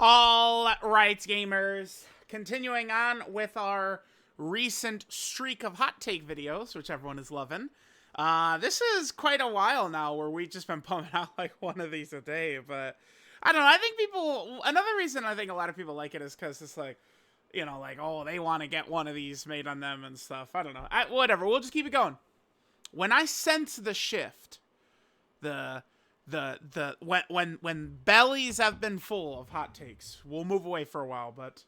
All right, gamers. Continuing on with our recent streak of hot take videos, which everyone is loving. This is quite a while now where we've just been pumping out like one of these a day, but I don't know. I think another reason I think a lot of people like it is because it's like, like, oh, they want to get one of these made on them and stuff. I don't know. Whatever. We'll just keep it going. When I sense the shift, the when bellies have been full of hot takes, we'll move away for a while, but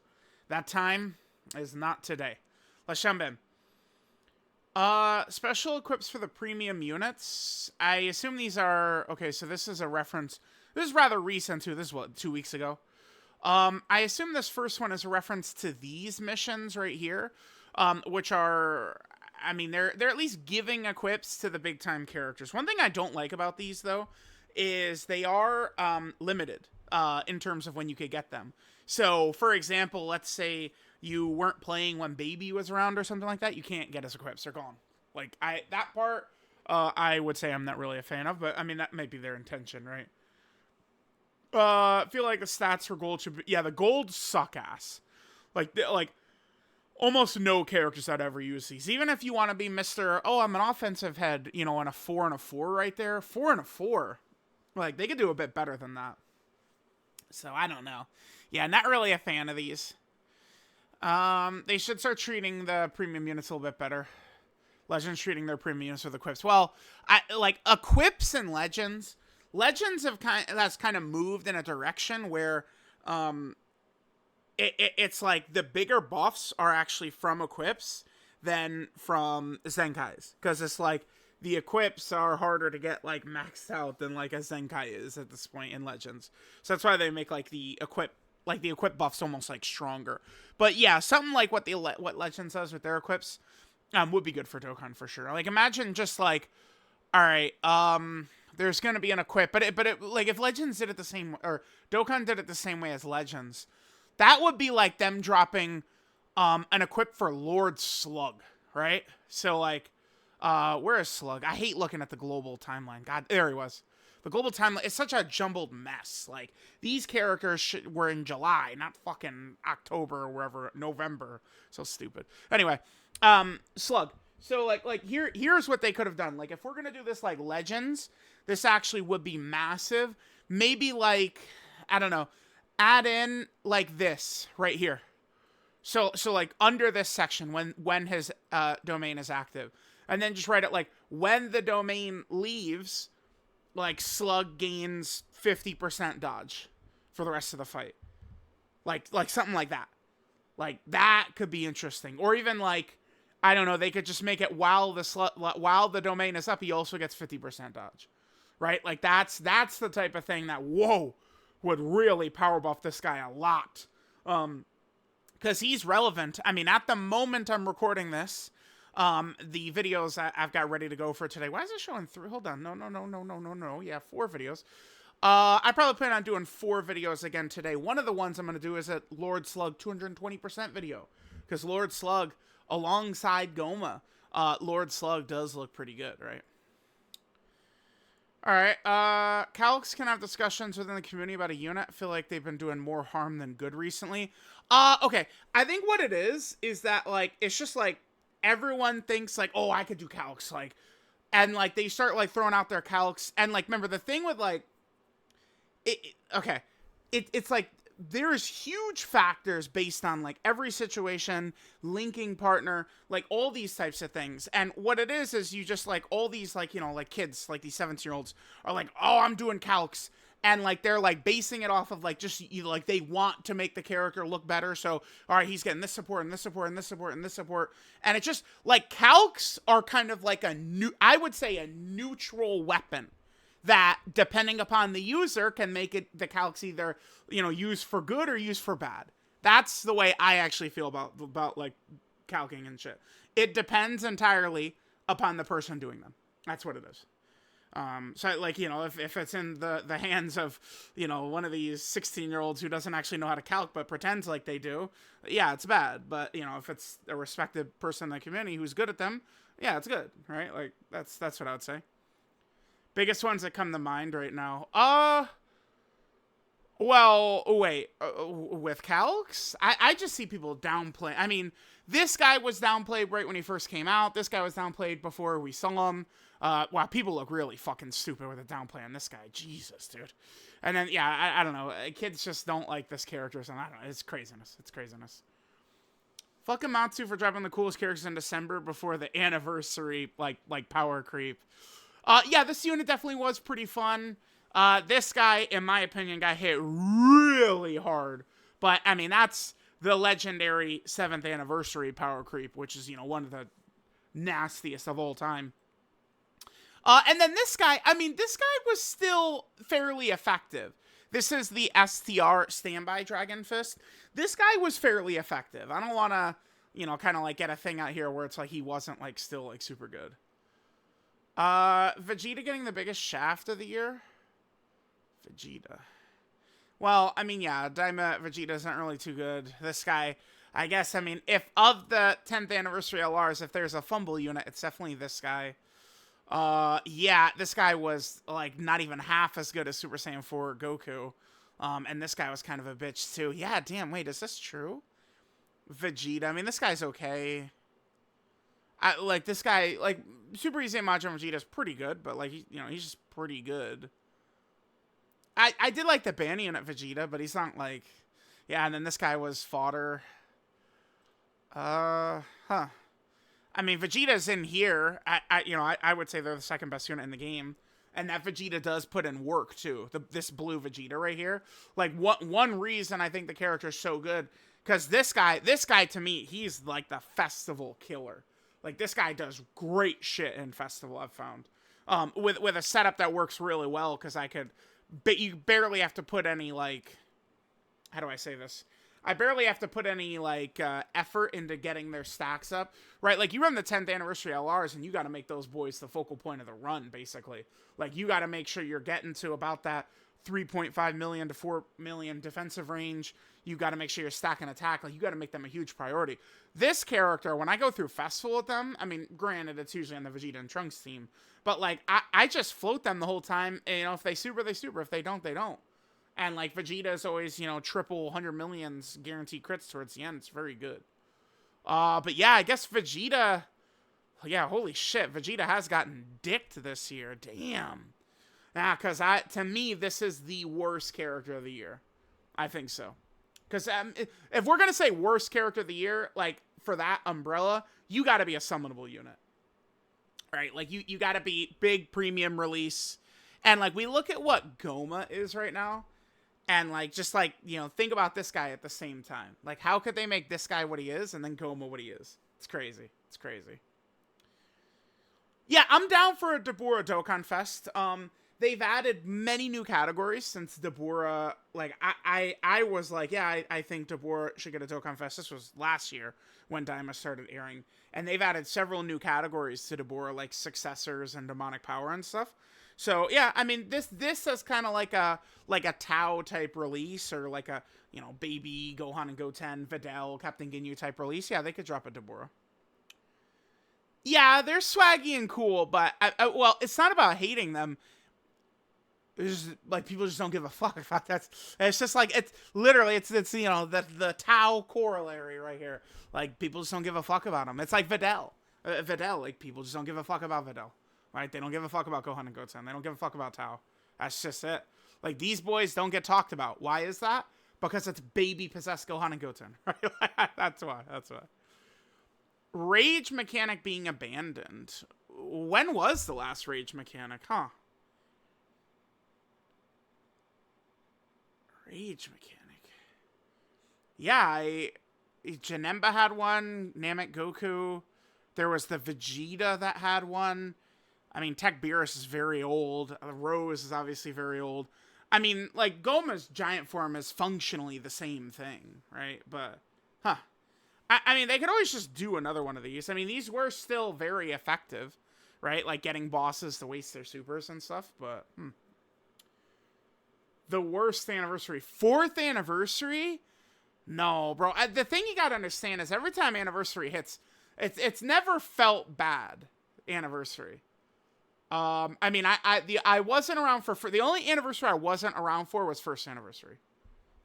that time is not today. Let's jump in. Special equips for the premium units. I assume these are okay. So this is a reference. This is rather recent too. This is what, 2 weeks ago. I assume this first one is a reference to these missions right here, which are, I mean, they're at least giving equips to the big time characters. One thing I don't like about these though is they are limited in terms of when you could get them. So, for example, let's say you weren't playing when Baby was around or something like that, you can't get his equips. They're gone. Like, that part, I would say I'm not really a fan of, but, I mean, that might be their intention, right? I feel like the stats for gold should be... Yeah, the gold suck ass. Like, almost no characters that ever use these. Even if you want to be Mr. Oh, I'm an offensive head, on a 4 and a 4 right there. 4 and a 4. Like, they could do a bit better than that. So, I don't know. Yeah, not really a fan of these. They should start treating the premium units a little bit better. Legends treating their premium units with equips. Well, equips and Legends have that's kind of moved in a direction where, it's like the bigger buffs are actually from equips than from Zenkais. Because it's like, the equips are harder to get, like, maxed out than, like, a Zenkai is at this point in Legends. So that's why they make, like, the equip buffs almost, like, stronger. But, yeah, something like what Legends does with their equips would be good for Dokkan for sure. Like, imagine just, like, alright, there's gonna be an equip, but like, if Legends did it the same, or Dokkan did it the same way as Legends, that would be, like, them dropping, an equip for Lord Slug, right? So, like, where is Slug? I hate looking at the global timeline. God, there he was. The global timeline is such a jumbled mess. Like, these characters were in July, not fucking October or wherever, November. So stupid. Anyway, Slug. So, here's what they could have done. Like, if we're gonna do this, like, Legends, this actually would be massive. Maybe, like, I don't know, add in, like, this right here. So like, under this section, when his, domain is active. And then just write it like, when the domain leaves, like, Slug gains 50% dodge for the rest of the fight. Like something like that. Like, that could be interesting. Or even, like, I don't know, they could just make it while the domain is up, he also gets 50% dodge. Right? Like, that's the type of thing that, whoa, would really power buff this guy a lot. Because he's relevant. I mean, at the moment I'm recording this, the videos I've got ready to go for today. Why is it showing 3? Hold on. No. Yeah, 4 videos. I probably plan on doing 4 videos again today. One of the ones I'm going to do is a Lord Slug 220% video. Because Lord Slug, alongside Goma, Lord Slug does look pretty good, right? Alright, Calix can have discussions within the community about a unit. I feel like they've been doing more harm than good recently. Okay. I think what it is that, like, it's just, like, everyone thinks, like, oh, I could do Calix, like, and, like, they start, like, throwing out their Calix, and, like, remember, the thing with, like, it's, like, there's huge factors based on, like, every situation, linking partner, like, all these types of things, and what it is you just, like, all these, like, like, kids, like, these 17-year-olds are like, oh, I'm doing Calix, and, like, they're, like, basing it off of, like, just, like, they want to make the character look better, so, all right, he's getting this support, and this support, and this support, and this support, and it's just, like, calcs are kind of like I would say a neutral weapon that, depending upon the user, can make it, the calcs either, used for good or used for bad. That's the way I actually feel about like, calcing and shit. It depends entirely upon the person doing them. That's what it is. So, like, if it's in the hands of, one of these 16-year-olds who doesn't actually know how to calc but pretends like they do, yeah, it's bad. But, if it's a respected person in the community who's good at them, yeah, it's good, right? Like, that's what I would say. Biggest ones that come to mind right now. Well, wait, with Calx? I just see people downplay. I mean, this guy was downplayed right when he first came out. This guy was downplayed before we saw him. Wow, people look really fucking stupid with a downplay on this guy. Jesus, dude. And then, yeah, I don't know. Kids just don't like this character, and I don't know. It's craziness. It's craziness. Fucking Matsu for dropping the coolest characters in December before the anniversary, like power creep. Yeah, this unit definitely was pretty fun. This guy, in my opinion, got hit really hard. But, I mean, that's the legendary 7th anniversary power creep, which is, one of the nastiest of all time. And then this guy, I mean, this guy was still fairly effective. This is the STR Standby Dragon Fist. This guy was fairly effective. I don't want to, kind of like get a thing out here where it's like he wasn't like still like super good. Vegeta getting the biggest shaft of the year? Vegeta. Well, I mean, yeah, Daima Vegeta isn't really too good. This guy, I guess, I mean, if of the 10th anniversary LRs, if there's a fumble unit, it's definitely this guy. Yeah, this guy was, like, not even half as good as Super Saiyan 4 Goku. And this guy was kind of a bitch, too. Yeah, damn, wait, is this true? Vegeta, I mean, this guy's okay. This guy, like, Super Easy Majin Vegeta is pretty good, but, like, he's just pretty good. I did like the Ban unit Vegeta, but he's not, like... Yeah, and then this guy was fodder. I mean, Vegeta's in here. I would say they're the second best unit in the game. And that Vegeta does put in work, too. This blue Vegeta right here. Like, one reason I think the character's so good, because this guy, to me, he's, like, the festival killer. Like, this guy does great shit in Festival, I've found. With a setup that works really well, because you barely have to put any, like... How do I say this? I barely have to put any, like, effort into getting their stacks up, right? Like, you run the 10th anniversary LRs, and you got to make those boys the focal point of the run, basically. Like, you got to make sure you're getting to about that 3.5 million to 4 million defensive range. You got to make sure you're stacking attack. Like, you got to make them a huge priority. This character, when I go through Festival with them, I mean, granted, it's usually on the Vegeta and Trunks team, but, like, I just float them the whole time, and, if they super, they super. If they don't, they don't. And, like, Vegeta is always, triple 100 millions guaranteed crits towards the end. It's very good. But yeah, I guess Vegeta... Yeah, holy shit. Vegeta has gotten dicked this year. Damn. Yeah, because to me, this is the worst character of the year. I think so. Because if we're going to say worst character of the year, like, for that umbrella, you got to be a summonable unit. Right? Like, you got to be big premium release. And, like, we look at what Goma is right now. And, like, just, like, think about this guy at the same time. Like, how could they make this guy what he is and then Goma what he is? It's crazy. It's crazy. Yeah, I'm down for a Dabura Dokkan Fest. They've added many new categories since Dabura, like, I was like, yeah, I think Dabura should get a Dokkan Fest. This was last year when Daima started airing. And they've added several new categories to Dabura, like Successors and Demonic Power and stuff. So, yeah, I mean, this is kind of like a Tao type release, or like a, Baby Gohan and Goten, Videl, Captain Ginyu type release. Yeah, they could drop a Dabura. Yeah, they're swaggy and cool, but, well, it's not about hating them. It's just, like, people just don't give a fuck about that. It's just like, it's literally, it's the Tao corollary right here. Like, people just don't give a fuck about them. It's like Videl. Videl, like, people just don't give a fuck about Videl. Right? They don't give a fuck about Gohan and Goten. They don't give a fuck about Tao. That's just it. Like, these boys don't get talked about. Why is that? Because it's baby-possessed Gohan and Goten. Right? That's why. That's why. Rage mechanic being abandoned. When was the last Rage mechanic? Huh? Rage mechanic. Yeah, Janemba had one. Namek Goku. There was the Vegeta that had one. I mean, Tech Beerus is very old. Rose is obviously very old. I mean, like, Goma's giant form is functionally the same thing, right? But, I mean, they could always just do another one of these. I mean, these were still very effective, right? Like, getting bosses to waste their supers and stuff, but, The worst anniversary. 4th anniversary? No, bro. The thing you gotta understand is every time anniversary hits, it's never felt bad, anniversary. I mean, I wasn't around for the only anniversary I wasn't around for was 1st anniversary.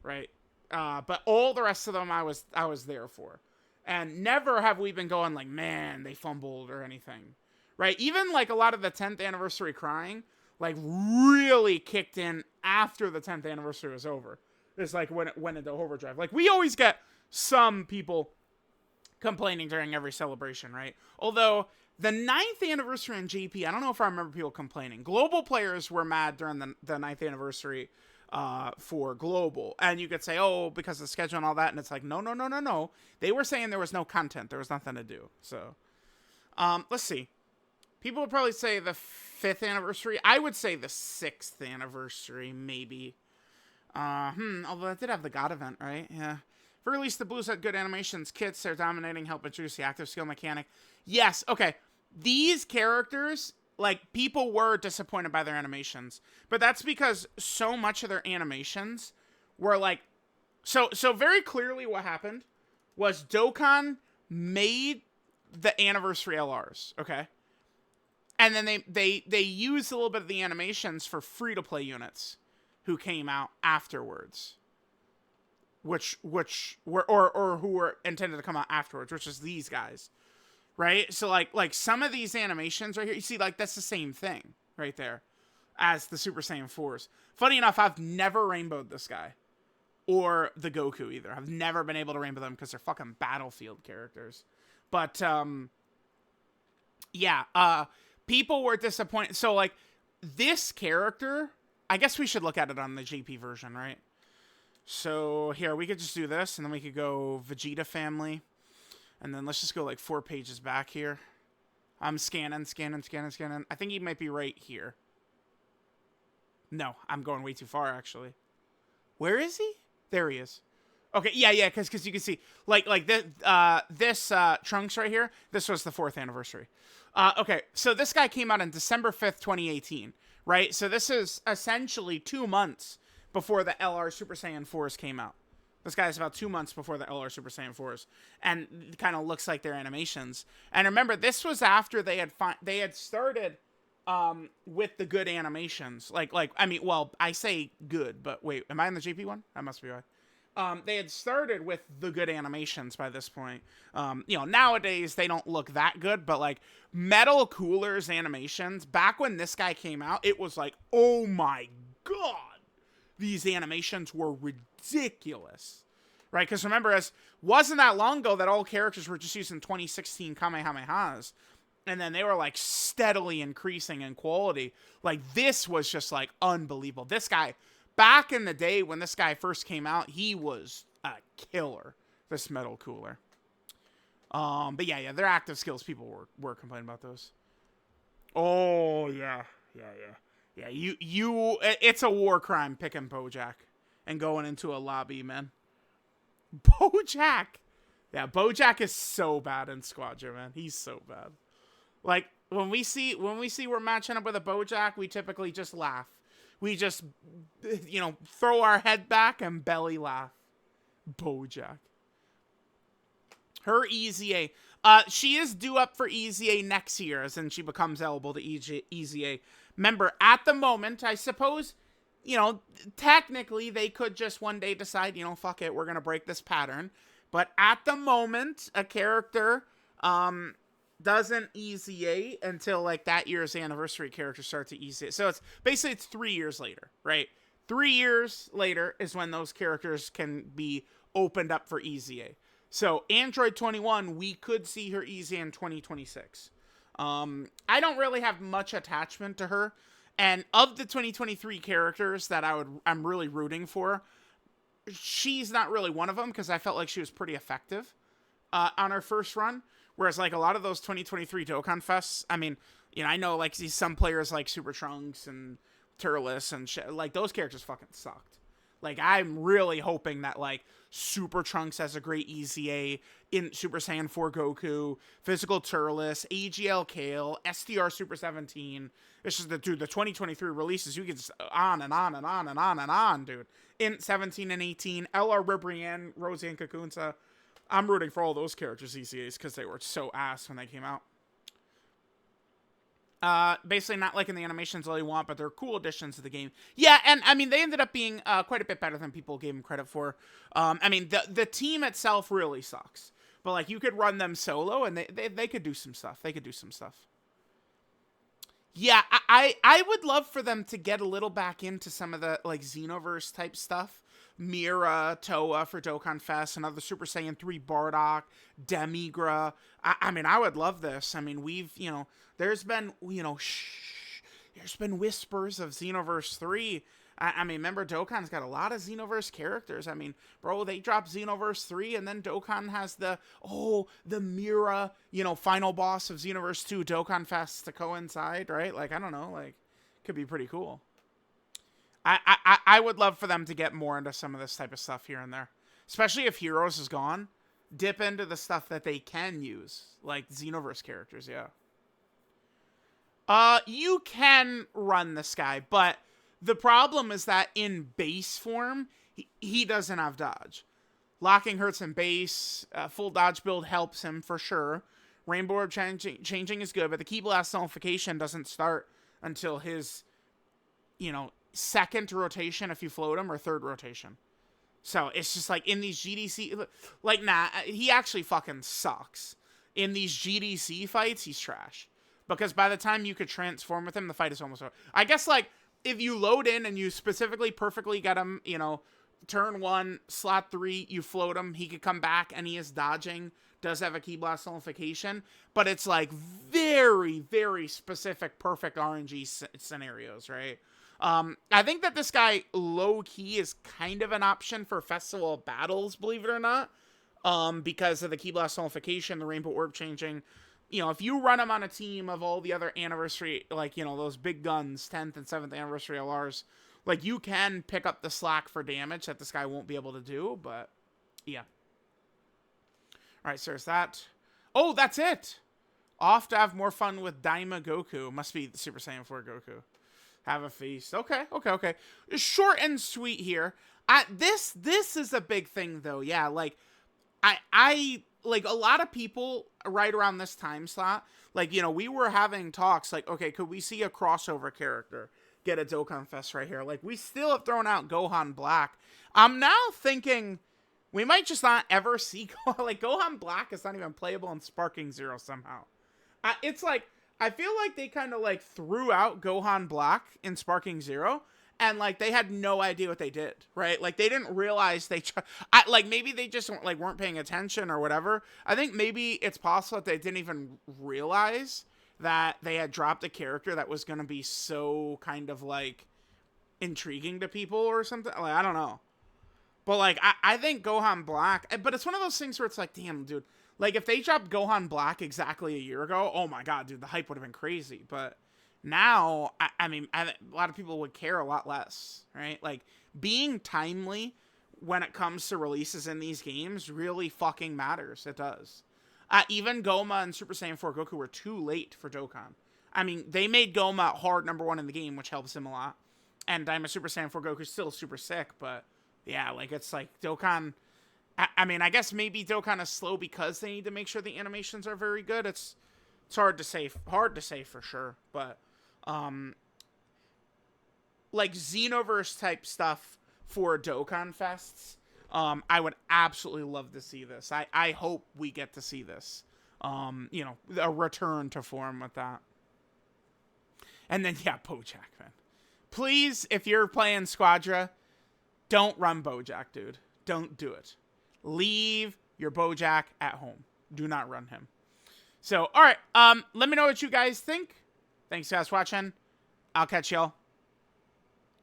right? But all the rest of them I was there for. And never have we been going like, man, they fumbled or anything, right? Even like a lot of the 10th anniversary crying, like really kicked in after the 10th anniversary was over. It's like when it went into overdrive. Like we always get some people complaining during every celebration, right? Although the 9th anniversary in JP, I don't know if I remember people complaining. Global players were mad during the 9th anniversary for global, and you could say, oh, because of the schedule and all that, and it's like, no. They were saying there was no content, there was nothing to do. So let's see. People would probably say the 5th anniversary. I would say the 6th anniversary, maybe. Although I did have the God event, right? Yeah. For release, the Blues had good animations, kits, they're dominating, help introduce the active skill mechanic. Yes, okay. These characters, like, people were disappointed by their animations. But that's because so much of their animations were, like... So very clearly what happened was Dokkan made the anniversary LRs, okay? And then they used a little bit of the animations for free-to-play units who came out afterwards. Which were, or who were intended to come out afterwards, which is these guys. Right? So, like some of these animations right here, you see, like, that's the same thing right there as the Super Saiyan 4s. Funny enough, I've never rainbowed this guy. Or the Goku, either. I've never been able to rainbow them because they're fucking Battlefield characters. But, yeah, people were disappointed. So, like, this character, I guess we should look at it on the JP version, right? So, here, we could just do this, and then we could go Vegeta family. And then let's just go like 4 pages back here. I'm scanning. I think he might be right here. No, I'm going way too far, actually. Where is he? There he is. Okay, yeah, because you can see, like this Trunks right here, this was the 4th anniversary. Okay, so this guy came out on December 5th, 2018, right? So this is essentially 2 months before the LR Super Saiyan 4s came out. This guy's about 2 months before the LR Super Saiyan 4s, and it kind of looks like their animations. And remember, this was after they had started with the good animations. Like I mean, well, I say good, but wait, am I in the JP one? I must be right. They had started with the good animations by this point. You know, nowadays they don't look that good, but like Metal Cooler's animations, back when this guy came out, it was like, oh my god. These animations were ridiculous, right? Because remember, it wasn't that long ago that all characters were just using 2016 Kamehamehas, and then they were like steadily increasing in quality. Like this was just like unbelievable. This guy, back in the day when this guy first came out, he was a killer. This Metal Cooler. But yeah, their active skills, people were complaining about those. Oh yeah. Yeah, it's a war crime picking Bojack and going into a lobby, man. Bojack! Yeah, Bojack is so bad in Squadron, man. He's so bad. Like, when we see we're matching up with a Bojack, we typically just laugh. We just, you know, throw our head back and belly laugh. Bojack. Her EZA. She is due up for EZA next year, as in she becomes eligible to EZA. Remember, at the moment, I suppose, you know, technically they could just one day decide, you know, fuck it, we're going to break this pattern. But at the moment, a character doesn't EZA until, like, that year's anniversary character starts to EZA. So it's 3 years later, right? 3 years later is when those characters can be opened up for EZA. So Android 21, we could see her EZA in 2026. I don't really have much attachment to her, and of the 2023 characters that I'm really rooting for, she's not really one of them because I felt like she was pretty effective on her first run. Whereas like a lot of those 2023 Dokkan Fests, I mean, you know, I know like some players like Super Trunks and Turles and shit, like those characters fucking sucked. Like I'm really hoping that like Super Trunks has a great EZA in Super Saiyan 4 Goku, Physical Turles, AGL Kale, SDR Super 17. This is the 2023 releases. You get on and on and on and on and on, dude. In 17 and 18, LR Ribrianne, Rosie and Kakunsa. I'm rooting for all those characters EZAs because they were so ass when they came out. Basically not liking the animations all you want, but they're cool additions to the game. Yeah, and I mean, they ended up being quite a bit better than people gave them credit for. I mean, the team itself really sucks. But, like, you could run them solo, and they could do some stuff. They could do some stuff. Yeah, I would love for them to get a little back into some of the, like, Xenoverse type stuff. Mira, Toa for Dokkan Fest, another Super Saiyan 3 Bardock, Demigra. I mean, I would love this. I mean, there's been, there's been whispers of Xenoverse 3. I mean, remember, Dokkan's got a lot of Xenoverse characters. I mean, bro, they dropped Xenoverse 3, and then Dokkan has the Mira, final boss of Xenoverse 2, Dokkan Fest to coincide, right? Like, I don't know, like, could be pretty cool. I would love for them to get more into some of this type of stuff here and there. Especially if Heroes is gone. Dip into the stuff that they can use. Like Xenoverse characters, yeah. You can run this guy, but the problem is that in base form, he doesn't have dodge. Locking hurts in base. Full dodge build helps him for sure. Rainbow Orb changing is good, but the Ki Blast nullification doesn't start until his, second rotation if you float him, or third rotation. So it's just like in these GDC, like, nah, he actually fucking sucks. In these GDC fights, he's trash. Because by the time you could transform with him, the fight is almost over. I guess, like, if you load in and you specifically perfectly get him, turn 1, slot 3, you float him, he could come back, and he is dodging, does have a Ki Blast nullification, but it's, like, very, very specific, perfect RNG scenarios, right? I think that this guy, low-key, is kind of an option for Festival Battles, believe it or not, because of the Ki Blast nullification, the Rainbow Orb changing. If you run him on a team of all the other anniversary, like, those big guns, 10th and 7th anniversary LRs, like, you can pick up the slack for damage that this guy won't be able to do, but, yeah. Alright, so there's that. Oh, that's it! Off to have more fun with Daima Goku. Must be the Super Saiyan 4 Goku. Have a feast. Okay. Short and sweet here. This is a big thing, though. Yeah, like, I like, a lot of people right around this time slot, like, we were having talks, like, okay, could we see a crossover character get a Dokkan Fest right here? Like, we still have thrown out Gohan Black. I'm now thinking we might just not ever see, like, Gohan Black is not even playable in Sparking Zero somehow. It's like, I feel like they kind of, like, threw out Gohan Black in Sparking Zero, and, like, they had no idea what they did, right? Like, they didn't realize like, maybe they just, like, weren't paying attention or whatever. I think maybe it's possible that they didn't even realize that they had dropped a character that was going to be so kind of, like, intriguing to people or something. Like, I don't know. But, like, I think Gohan Black, but it's one of those things where it's like, damn, dude. Like, if they dropped Gohan Black exactly a year ago, oh my god, dude, the hype would have been crazy. But now, I mean, a lot of people would care a lot less, right? Like, being timely when it comes to releases in these games really fucking matters. It does. Even Goma and Super Saiyan 4 Goku were too late for Dokkan. I mean, they made Goma hard #1 in the game, which helps him a lot. And Daima Super Saiyan 4 Goku is still super sick, but yeah, like, it's like Dokkan... I mean, I guess maybe Dokkan is slow because they need to make sure the animations are very good. It's hard to say for sure, but like, Xenoverse type stuff for Dokkan Fests, I would absolutely love to see this. I hope we get to see this. A return to form with that. And then, yeah, Bojack, man. Please, if you're playing Squadra, don't run Bojack, dude. Don't do it. Leave your Bojack at home. Do not run him. So, alright, let me know what you guys think. Thanks, guys, for watching. I'll catch y'all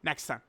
next time.